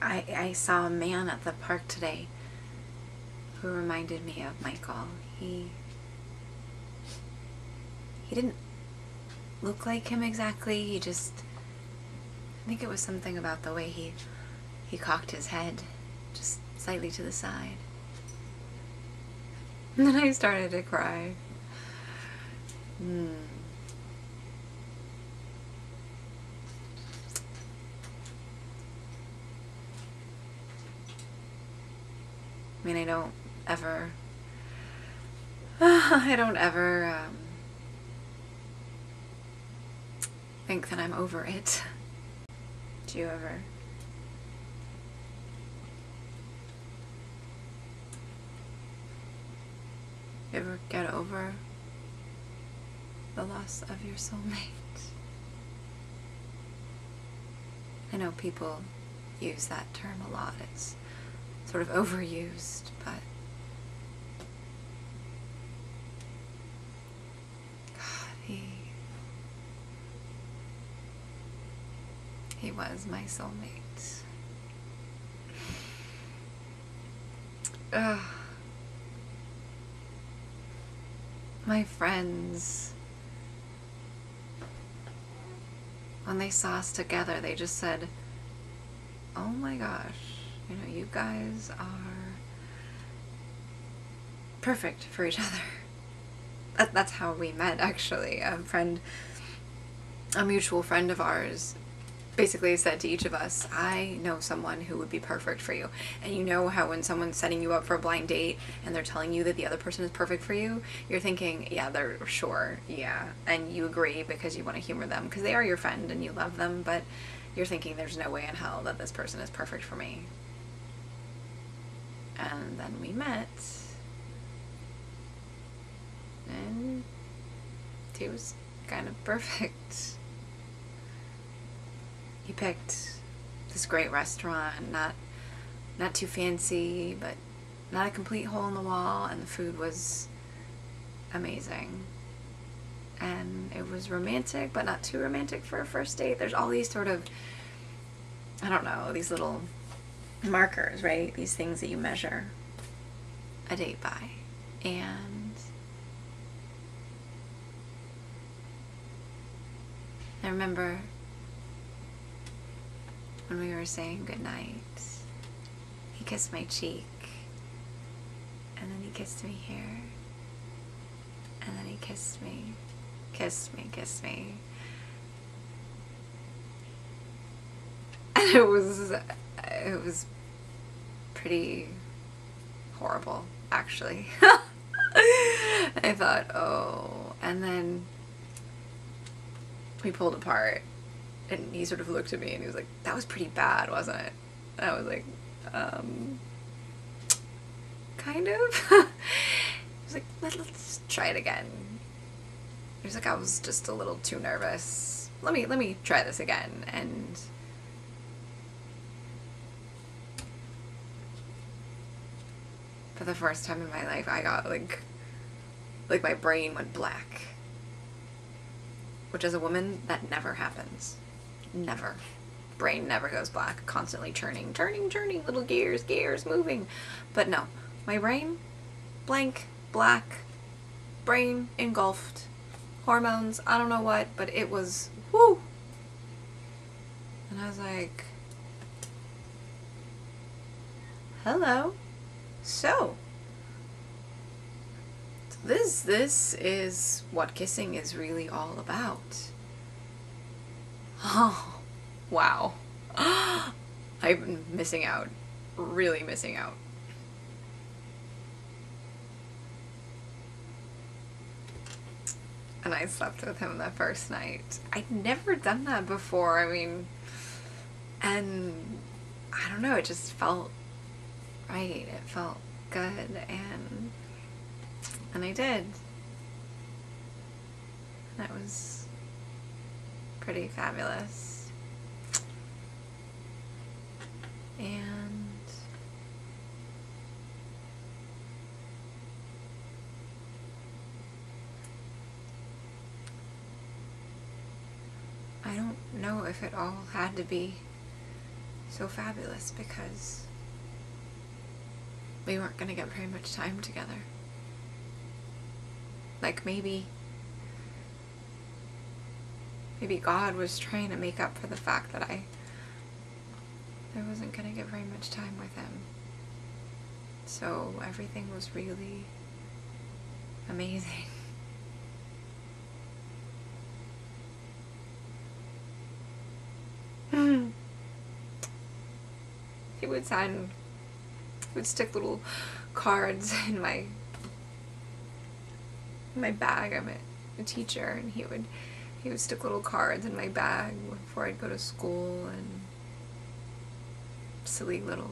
I saw a man at the park today who reminded me of Michael. He didn't look like him exactly. He just, I think it was something about the way he cocked his head just slightly to the side. And then I started to cry. I mean, I don't ever think that I'm over it. Do you ever? You ever get over the loss of your soulmate? I know people use that term a lot. It's sort of overused, but God, he was my soulmate. Ugh. My friends, when they saw us together, they just said, oh my gosh, you know, you guys are perfect for each other. That's how we met, actually. A mutual friend of ours basically said to each of us, I know someone who would be perfect for you. And you know how when someone's setting you up for a blind date and they're telling you that the other person is perfect for you, you're thinking, yeah, they're sure, yeah. And you agree because you want to humor them because they are your friend and you love them, but you're thinking there's no way in hell that this person is perfect for me. And then we met, and he was kind of perfect. He picked this great restaurant, not too fancy, but not a complete hole in the wall, and the food was amazing. And it was romantic, but not too romantic for a first date. There's all these sort of, I don't know, these little markers, right? These things that you measure a date by. And I remember when we were saying goodnight, he kissed my cheek, and then he kissed me here, and then he kissed me. And it was pretty horrible, actually. I thought, oh, and then we pulled apart. And he sort of looked at me and he was like, that was pretty bad, wasn't it? And I was like, kind of. He was like, let's try it again. He was like, I was just a little too nervous. Let me try this again. And for the first time in my life, I got like my brain went black. Which as a woman, that never happens. Never. Brain never goes black. Constantly churning, little gears moving. But no, my brain, blank, black, brain engulfed, hormones, I don't know what, but it was, whoo! And I was like, hello. So, this is what kissing is really all about. Oh, wow. I've been missing out. Really missing out. And I slept with him the first night. I'd never done that before. I mean, and I don't know, it just felt right. It felt good, and I did. That was pretty fabulous. And I don't know if it all had to be so fabulous because we weren't going to get very much time together. Like maybe God was trying to make up for the fact that I wasn't going to get very much time with him. So everything was really amazing. He would stick little cards in my bag. I'm a teacher, and he would stick little cards in my bag before I'd go to school, and silly little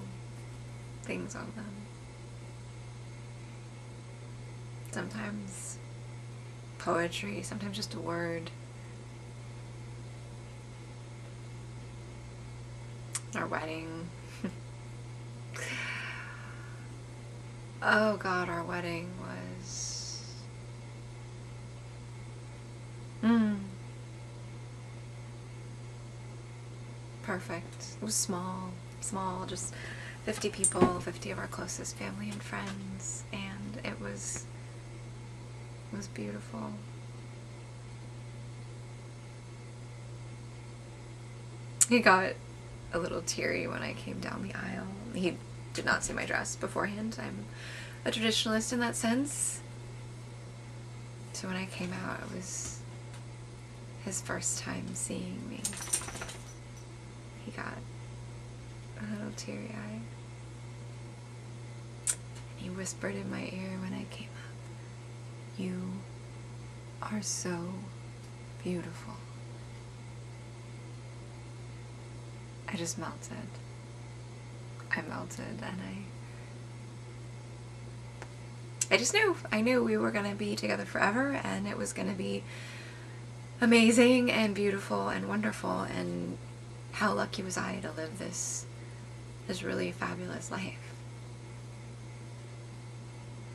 things on them. Sometimes poetry, sometimes just a word. Our wedding. Oh God, our wedding was... perfect. It was small, just 50 people, 50 of our closest family and friends, and it was beautiful. He got a little teary when I came down the aisle. He did not see my dress beforehand. I'm a traditionalist in that sense. So when I came out, it was his first time seeing me. He got a little teary-eyed. And he whispered in my ear when I came up, "You are so beautiful." I just melted. I melted, and I just knew. I knew we were going to be together forever, and it was going to be amazing and beautiful and wonderful, and how lucky was I to live this really fabulous life,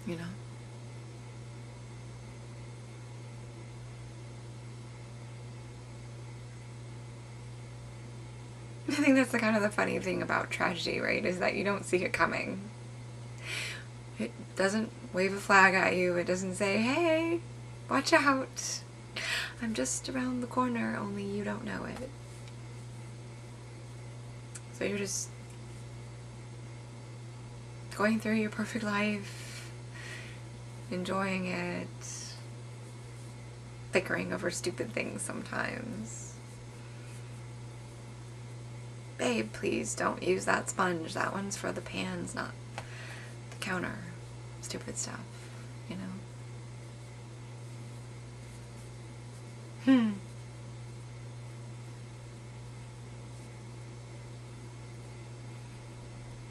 you know? I think that's the kind of the funny thing about tragedy, right? Is that you don't see it coming. It doesn't wave a flag at you. It doesn't say, "Hey, watch out. I'm just around the corner," only you don't know it. So you're just going through your perfect life, enjoying it, bickering over stupid things sometimes. "Babe, please don't use that sponge. That one's for the pans, not the counter." Stupid stuff, you know?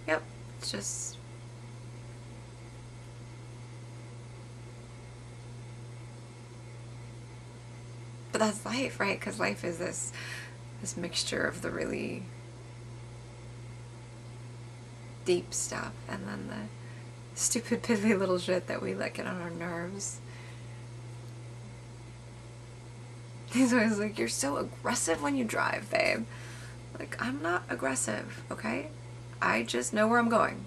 Yep, it's just... But that's life, right? Because life is this mixture of the really deep stuff and then the stupid piddly little shit that we let get on our nerves. He's always like, "You're so aggressive when you drive, babe." Like, I'm not aggressive, okay? I just know where I'm going.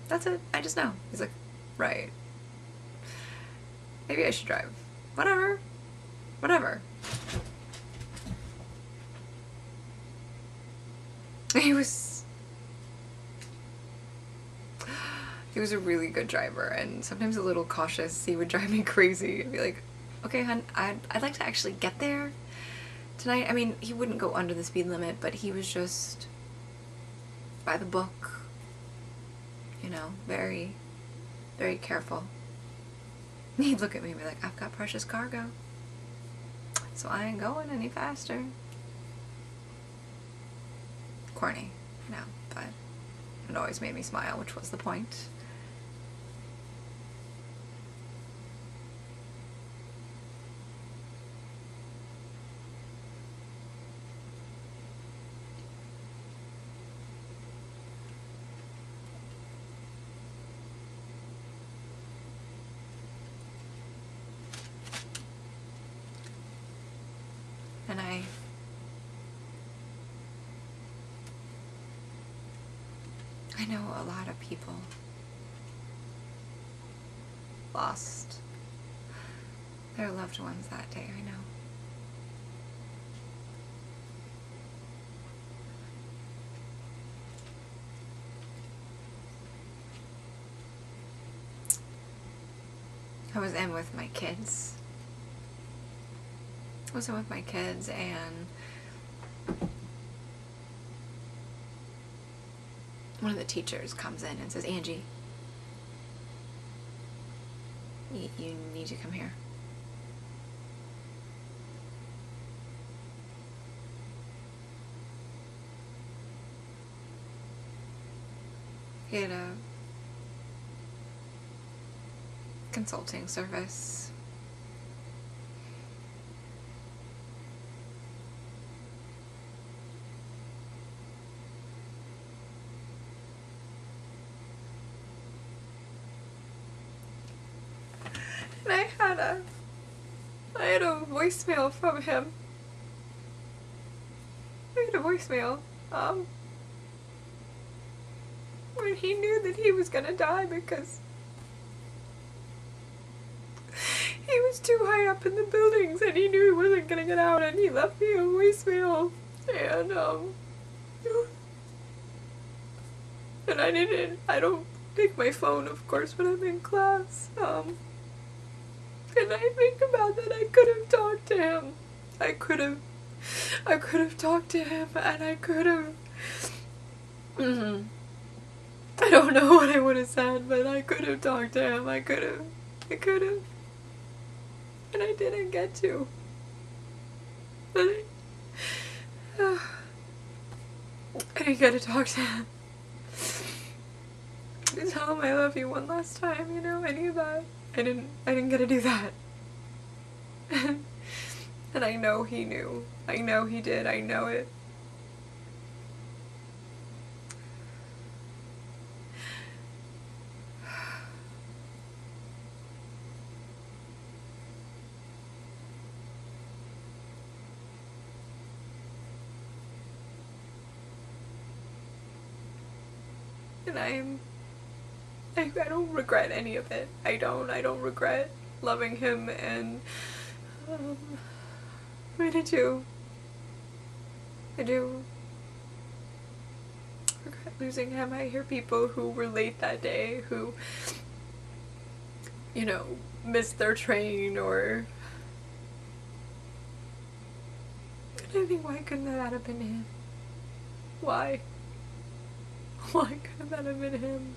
That's it. I just know. He's like, "Right. Maybe I should drive. Whatever. Whatever." He was a really good driver, and sometimes a little cautious. He would drive me crazy. I'd be like, "Okay, hun, I'd like to actually get there tonight." I mean, he wouldn't go under the speed limit, but he was just by the book, you know, very, very careful. He'd look at me and be like, "I've got precious cargo, so I ain't going any faster." Corny, you know, but it always made me smile, which was the point. And I know a lot of people lost their loved ones that day, I know. I was in with my kids. And one of the teachers comes in and says, Angie, you need to come here. He had a consulting service. And I had a voicemail from him. When he knew that he was gonna die because he was too high up in the buildings and he knew he wasn't gonna get out, and he left me a voicemail, and I don't take my phone, of course, when I'm in class, and I think about that. I could have talked to him. I could have talked to him, and I could have, I don't know what I would have said, but I could have talked to him. I could have. And I didn't get to. But I didn't get to talk to him. To tell him I love you one last time, you know, any of that. I didn't get to do that. And I know he knew. I know he did. I know it. And I don't regret any of it. I don't regret loving him, and I do regret losing him. I hear people who were late that day who, you know, missed their train, or, and I think, why couldn't that have been him? Why couldn't that have been him?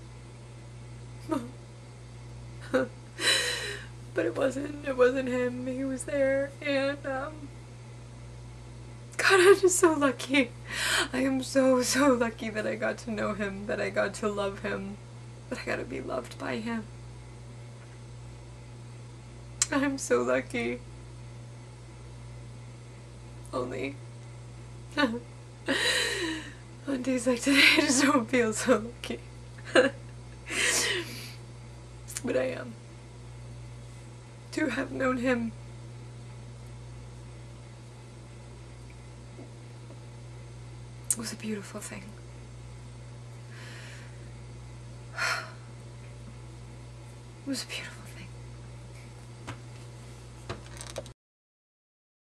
But it wasn't him. He was there, and God, I'm just so lucky. I am so lucky that I got to know him, that I got to love him, that I got to be loved by him. I'm so lucky. Only on days like today, I just don't feel so lucky. But I am. To have known him was a beautiful thing. It was a beautiful